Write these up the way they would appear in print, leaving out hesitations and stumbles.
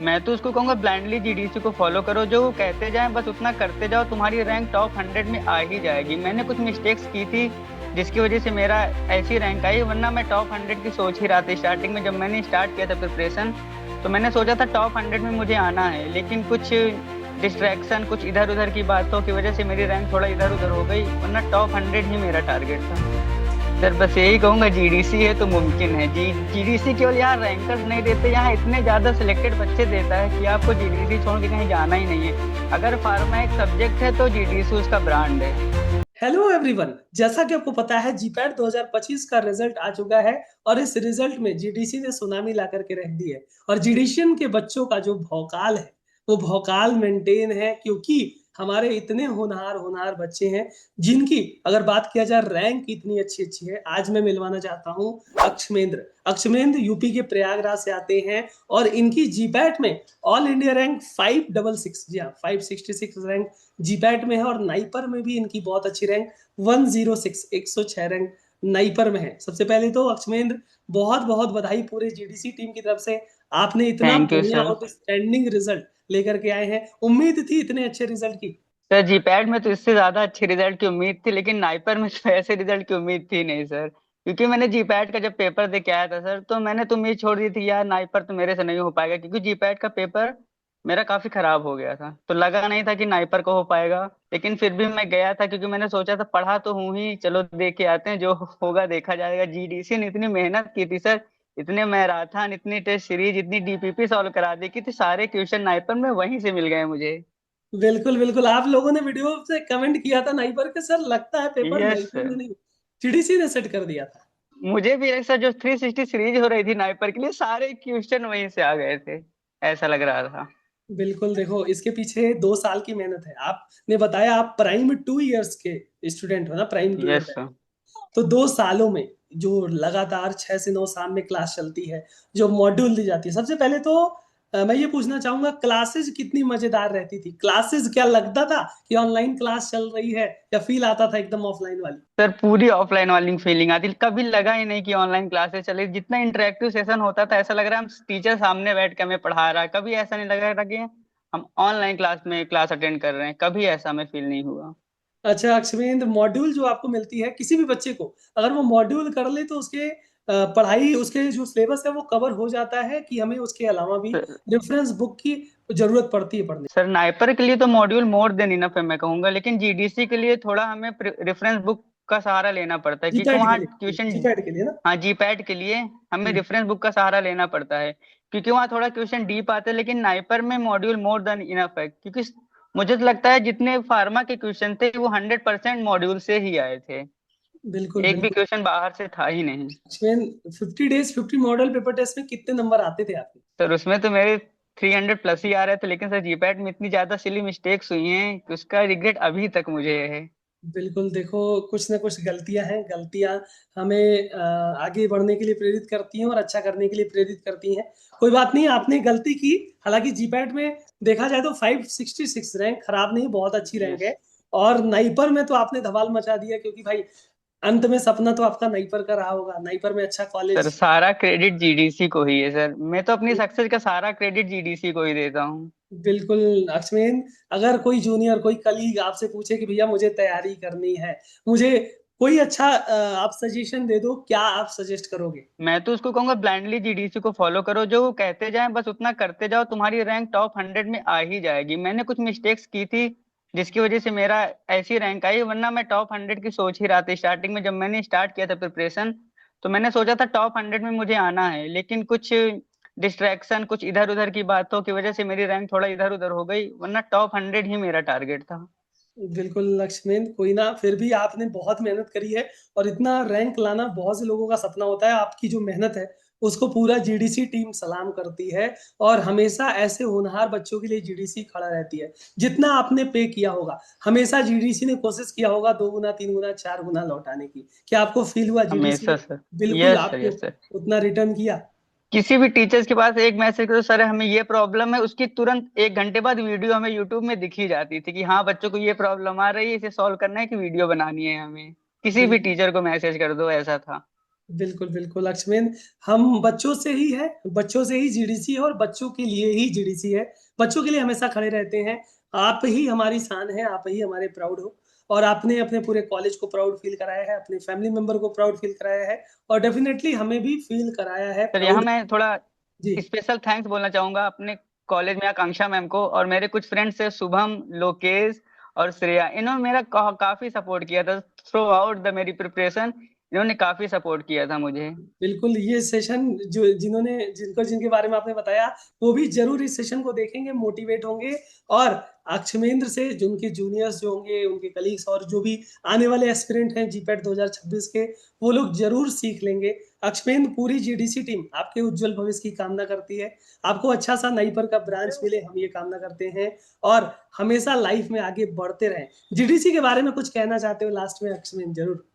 मैं तो उसको कहूंगा ब्लाइंडली जीडीसी को फॉलो करो, जो वो कहते जाएं बस उतना करते जाओ, तुम्हारी रैंक टॉप 100 में आ ही जाएगी। मैंने कुछ मिस्टेक्स की थी जिसकी वजह से मेरा ऐसी रैंक आई, वरना मैं टॉप 100 की सोच ही रहा था स्टार्टिंग में। जब मैंने स्टार्ट किया था प्रिपरेशन तो मैंने सोचा था टॉप 100 में मुझे आना है, लेकिन कुछ डिस्ट्रैक्शन, कुछ इधर उधर की बातों की वजह से मेरी रैंक थोड़ा इधर उधर हो गई, वरना टॉप 100 ही मेरा टारगेट था। सर बस यही कहूंगा, जीडीसी है तो मुमकिन है जी। जीडीसी केवल यहाँ रैंकर्स नहीं देते, यहाँ इतने ज्यादा सिलेक्टेड बच्चे देता है कि आपको जीडीसी छोड़ के कहीं जाना ही नहीं है। अगर फार्मा एक सब्जेक्ट है तो जीडीसी उसका ब्रांड है। हेलो एवरीवन, जैसा कि आपको पता है जीपैट 2025 का रिजल्ट आ चुका है। और इस रिजल्ट में जीडीसी ने सुनामी ला करके रख दी है। और जीडीशियन के बच्चों का जो भौकाल है वो भौकाल मेंटेन है, क्योंकि हमारे इतने होनहार होनहार बच्चे हैं जिनकी अगर बात किया जाए रैंक इतनी अच्छी अच्छी है। आज मैं मिलवाना चाहता हूँ अक्षमेंद्र। अक्षमेंद्र यूपी के प्रयागराज से आते हैं और इनकी जीपैट में ऑल इंडिया रैंक 566, जी हाँ 566 रैंक जीपैट में है। और नाइपर में भी इनकी बहुत अच्छी रैंक 106, 106 रैंक नाइपर में है। सबसे पहले तो अक्षमेंद्र, बहुत बहुत बधाई पूरे जीडीसी टीम की तरफ से। आपने इतना थैंक यू बढ़िया सर। आउटस्टैंडिंग रिजल्ट लेकर के आए हैं। उम्मीद थी इतने अच्छे रिजल्ट की? सर जीपैड में तो इससे ज्यादा अच्छे रिजल्ट की उम्मीद थी, लेकिन नाइपर में तो ऐसे रिजल्ट की उम्मीद थी नहीं सर। क्योंकि मैंने जीपैड का जब पेपर दे के आया था सर, तो मैंने तो उम्मीद छोड़ दी थी यार नाइपर तो मेरे से नहीं हो पाएगा, क्योंकि जीपैड का पेपर मेरा काफी खराब हो गया था, तो लगा नहीं था कि नाइपर को हो पाएगा। लेकिन फिर भी मैं गया था, क्योंकि मैंने सोचा था पढ़ा तो हूँ ही, चलो देख के आते हैं, जो होगा देखा जाएगा। जीडीसी ने इतनी मेहनत की थी सर, इतने मैराथन, इतनी टेस्ट सीरीज, इतनी डीपीपी सॉल्व करा दी कि सारे क्वेश्चन नाइपर में वहीं से मिल गए मुझे। बिल्कुल बिल्कुल, आप लोगों ने वीडियो से कमेंट किया था नाइपर के, सर लगता है पेपर यस नाइपर सर। में नहीं जीडीसी ने सेट कर दिया था। मुझे भी ऐसा, जो 360 सीरीज हो रही थी नाइपर के लिए, सारे क्वेश्चन वहीं से आ गए थे, ऐसा लग रहा था। बिल्कुल, देखो इसके पीछे 2 साल की मेहनत है। आपने बताया आप प्राइम 2 इयर्स के स्टूडेंट हो ना, prime 2 year yes batch. Sir. तो 2 सालों में जो लगातार 6 से 9 साल में क्लास चलती है, जो मॉड्यूल दी जाती है, सबसे पहले तो मैं ये पूछना चाहूंगा क्लासेस कितनी मजेदार रहती थी? क्लासेस क्या लगता था कि ऑनलाइन क्लास चल रही है, या फील आता था एकदम ऑफलाइन वाली? सर पूरी ऑफलाइन वाली फीलिंग आती, कभी लगा ही नहीं कि ऑनलाइन क्लासेस चले। जितना इंटरेक्टिव सेशन होता था ऐसा लग रहा है हम टीचर सामने बैठ के हमें पढ़ा रहा है। कभी ऐसा नहीं लगा था कि हम ऑनलाइन क्लास में क्लास अटेंड कर रहे हैं, कभी ऐसा हमें फील नहीं हुआ। अच्छा अक्षविंद, मॉड्यूल जो आपको मिलती है किसी भी बच्चे को, अगर वो मॉड्यूल कर ले तो उसके पढ़ाई, उसके जो सिलेबस है वो कवर हो जाता है, कि हमें उसके अलावा भी रेफरेंस बुक की जरूरत पड़ती है पढ़ने? सर नाइपर के लिए तो मॉड्यूल मोर देन इनफ है मैं कहूंगा, लेकिन जीडीसी के लिए थोड़ा हमें रेफरेंस बुक का सहारा लेना पड़ता है, क्योंकि जीपैट के वहाँ लिए, क्वेश्चन। जीपैट के लिए ना। हाँ जीपैड के लिए हमें हम्म। रेफरेंस बुक का सहारा लेना पड़ता है, क्योंकि वहाँ थोड़ा क्वेश्चन डीप आते हैं। लेकिन नाइपर में मॉड्यूल मोर देन इनफ है, क्योंकि मुझे तो लगता है जितने फार्मा के क्वेश्चन थे वो 100% मॉड्यूल से ही आए थे, बिल्कुल एक भी बिल्कुल। क्वेश्चन बाहर से था ही नहीं। अक्षविंद, 50 डेज 50 मॉडल पेपर टेस्ट में कितने नंबर आते थे आपके? सर उसमें तो मेरे 300 प्लस ही आ रहे थे, लेकिन सर जीपैड में इतनी ज्यादा सिली मिस्टेक्स हुई हैं कि उसका रिग्रेट अभी तक मुझे है। बिल्कुल, देखो कुछ ना कुछ गलतियां हैं। गलतियां हमें आगे बढ़ने के लिए प्रेरित करती हैं और अच्छा करने के लिए प्रेरित करती हैं। कोई बात नहीं, आपने गलती की। हालांकि जीपैट में देखा जाए तो 566 रैंक खराब नहीं, बहुत अच्छी रैंक यस। है। और नाइपर में तो आपने धमाल मचा दिया, क्योंकि भाई अंत में सपना तो आपका नाइपर का रहा होगा, नाइपर में अच्छा सर कॉलेज। सारा क्रेडिट जीडीसी को ही है सर, मैं तो अपनी सक्सेस का सारा क्रेडिट जीडीसी को ही देता हूँ। बिल्कुल अक्षमेन, अगर कोई जूनियर, कोई कलीग आपसे पूछे कि भैया मुझे तैयारी करनी है, मुझे कोई अच्छा आप सजेशन दे दो, क्या आप सजेस्ट करोगे? मैं तो उसको कहूंगा ब्लाइंडली जीडीसी को फॉलो करो, जो वो कहते जाएं बस उतना करते जाओ, तुम्हारी रैंक टॉप 100 में आ ही जाएगी। मैंने कुछ मिस्टेक्स की थी जिसकी वजह से मेरा ऐसी रैंक आई, वरना मैं टॉप 100 की सोच ही रहा था स्टार्टिंग में। जब मैंने स्टार्ट किया था प्रिपरेशन तो मैंने सोचा था टॉप 100 में मुझे आना है, लेकिन कुछ डिस्ट्रैक्शन, कुछ इधर उधर की बातों की वजह से मेरी रैंक थोड़ा इधर उधर हो गई, वरना टॉप 100 ही मेरा टारगेट था। बिल्कुल लक्ष्मेन, कोई ना, फिर भी आपने बहुत मेहनत करी है। और इतना रैंक लाना बहुत से लोगों का सपना होता है। आपकी जो मेहनत है उसको पूरा जीडीसी टीम सलाम करती है। और हमेशा ऐसे होनहार बच्चों के लिए जीडीसी खड़ा रहती है। जितना आपने पे किया होगा, हमेशा जीडीसी ने कोशिश किया होगा 2 गुना 3 गुना 4 गुना लौटाने की। क्या आपको फील हुआ जीडीसी हमेशा ने सर। बिल्कुल यस सर, आपको यस सर। उतना रिटर्न किया? किसी भी टीचर्स के पास एक मैसेज करो, सर हमें ये प्रॉब्लम है, उसकी तुरंत 1 घंटे बाद वीडियो हमें यूट्यूब में दिखी जाती थी कि हाँ बच्चों को ये प्रॉब्लम आ रही है, इसे सॉल्व करना है कि वीडियो बनानी है हमें। किसी भी बिल्कुल टीचर को मैसेज कर दो, ऐसा था। बिल्कुल, बिल्कुल अक्षमेन, हम बच्चों से ही जीडीसी है और बच्चों के लिए ही जीडीसी है। बच्चों के लिए हमेशा खड़े रहते हैं। आप ही हमारी शान हैं, आप ही हमारे प्राउड हो और आपने अपने पूरे कॉलेज को प्राउड फ़ील कराया है, अपने फैमिली मेंबर को प्राउड फ़ील कराया है और डेफ़िनेटली हमें भी फ़ील कराया है सर यहाँ प्राउड। मैं थोड़ा जी। स्पेशल थैंक्स बोलना चाहूंगा अपने कॉलेज में आकांक्षा मैम को, और मेरे कुछ फ्रेंड्स है शुभम, लोकेश और श्रेया। इन्होंने मेरा काफी सपोर्ट किया था थ्रू आउट द मेरी प्रिपरेशन। इन्होंने काफी सपोर्ट किया था मुझे। बिल्कुल, ये सेशन जो जिनके बारे में आपने बताया, वो भी ज़रूर इस सेशन को देखेंगे, मोटिवेट होंगे और अक्षमेंद्र से जो उनके जूनियर्स जो होंगे, उनके कलीग्स और जो भी आने वाले एस्पिरेंट हैं जीपैट 2026 के, वो लोग ज़रूर सीख लेंगे। अक्षमेंद्र, पूरी जीडीसी टीम आपके उज्जवल भविष्य की कामना करती है। आपको अच्छा-सा नईपर का ब्रांच मिले, हम ये कामना करते हैं और हमेशा लाइफ में आगे बढ़ते रहें। जीडीसी के बारे में कुछ कहना चाहते हो लास्ट में अक्षमेंद्र? ज़रूर।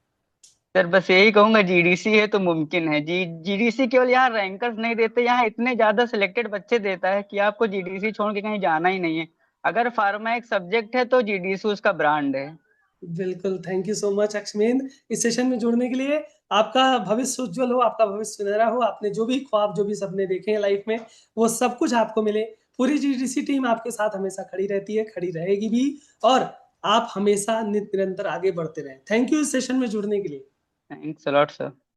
सर बस यही कहूंगा, जीडीसी है तो मुमकिन है जी। जीडीसी केवल यहाँ रैंकर्स नहीं देते, यहाँ इतने ज्यादा सिलेक्टेड बच्चे देता है कि आपको जीडीसी छोड़ के कहीं जाना ही नहीं है। अगर फार्मा एक सब्जेक्ट है तो जीडीसी उसका ब्रांड है। बिल्कुल, थैंक यू सो मच अक्षमेंद्र, इस सेशन में जुड़ने के लिए। आपका भविष्य उज्ज्वल हो, आपका भविष्य सुनहरा हो, आपने जो भी ख्वाब, जो भी सपने देखे हैं लाइफ में, वो सब कुछ आपको मिले। पूरी जीडीसी टीम आपके साथ हमेशा खड़ी रहती है, खड़ी रहेगी भी और आप हमेशा निरंतर आगे बढ़ते रहें। थैंक यू इस सेशन में जुड़ने के लिए। Thanks a lot sir.